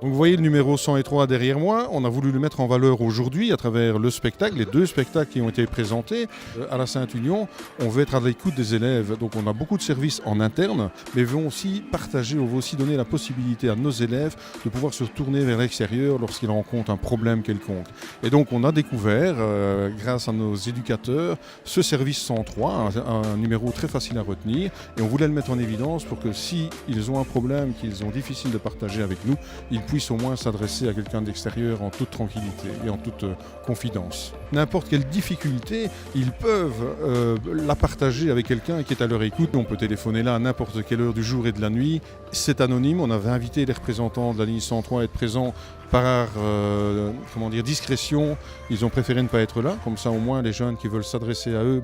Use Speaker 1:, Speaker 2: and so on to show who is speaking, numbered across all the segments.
Speaker 1: Donc vous voyez le numéro 103 derrière moi, on a voulu le mettre en valeur aujourd'hui à travers le spectacle, les 2 spectacles qui ont été présentés à la Sainte-Union. On veut être à l'écoute des élèves, donc on a beaucoup de services en interne, mais on veut aussi partager, on veut aussi donner la possibilité à nos élèves de pouvoir se tourner vers l'extérieur lorsqu'ils rencontrent un problème quelconque. Et donc on a découvert, grâce à nos éducateurs, ce service 103, un numéro très facile à retenir, et on voulait le mettre en évidence pour que si ils ont un problème qu'ils ont difficile de partager avec nous, ils puissent au moins s'adresser à quelqu'un d'extérieur en toute tranquillité et en toute confidence. N'importe quelle difficulté, ils peuvent la partager avec quelqu'un qui est à leur écoute. On peut téléphoner là à n'importe quelle heure du jour et de la nuit. C'est anonyme, on avait invité les représentants de la ligne 103 à être présents par discrétion. Ils ont préféré ne pas être là, comme ça au moins les jeunes qui veulent s'adresser à eux,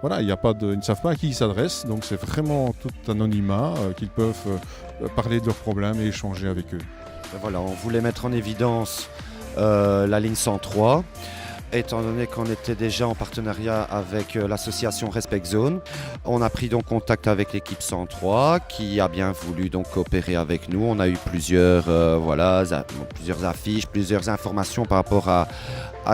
Speaker 1: voilà, ils ne savent pas à qui ils s'adressent, donc c'est vraiment tout anonymat qu'ils peuvent parler de leurs problèmes et échanger avec eux.
Speaker 2: Voilà, on voulait mettre en évidence la ligne 103, étant donné qu'on était déjà en partenariat avec l'association Respect Zone. On a pris donc contact avec l'équipe 103 qui a bien voulu donc coopérer avec nous. On a eu plusieurs affiches, plusieurs informations par rapport à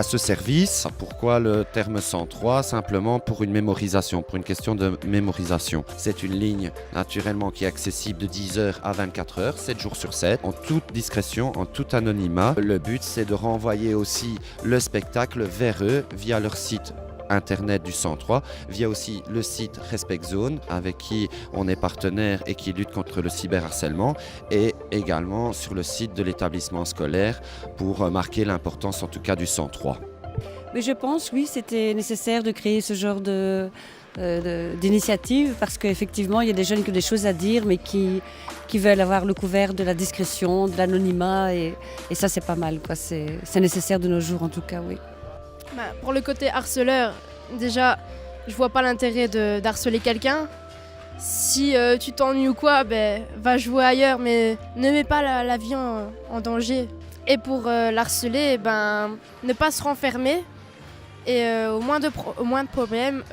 Speaker 2: ce service. Pourquoi le terme 103? Simplement pour une mémorisation, pour une question de mémorisation. C'est une ligne naturellement qui est accessible de 10h à 24h, 7 jours sur 7, en toute discrétion, en tout anonymat. Le but, c'est de renvoyer aussi le spectacle vers eux via leur site internet du 103, via aussi le site Respect Zone avec qui on est partenaire et qui lutte contre le cyberharcèlement, et également sur le site de l'établissement scolaire pour marquer l'importance en tout cas du 103.
Speaker 3: Mais je pense, oui, c'était nécessaire de créer ce genre d'initiative parce qu'effectivement, il y a des jeunes qui ont des choses à dire mais qui veulent avoir le couvert de la discrétion, de l'anonymat et ça, c'est pas mal, quoi. C'est nécessaire de nos jours en tout cas, oui.
Speaker 4: Pour le côté harceleur, déjà, je vois pas l'intérêt d'harceler quelqu'un. Si tu t'ennuies ou quoi, va jouer ailleurs, mais ne mets pas la vie en danger. Et pour l'harceler, ne pas se renfermer et au moins de problèmes,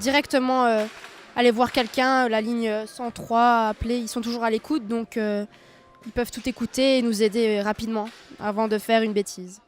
Speaker 4: directement aller voir quelqu'un, la ligne 103, appeler, ils sont toujours à l'écoute, donc ils peuvent tout écouter et nous aider rapidement avant de faire une bêtise.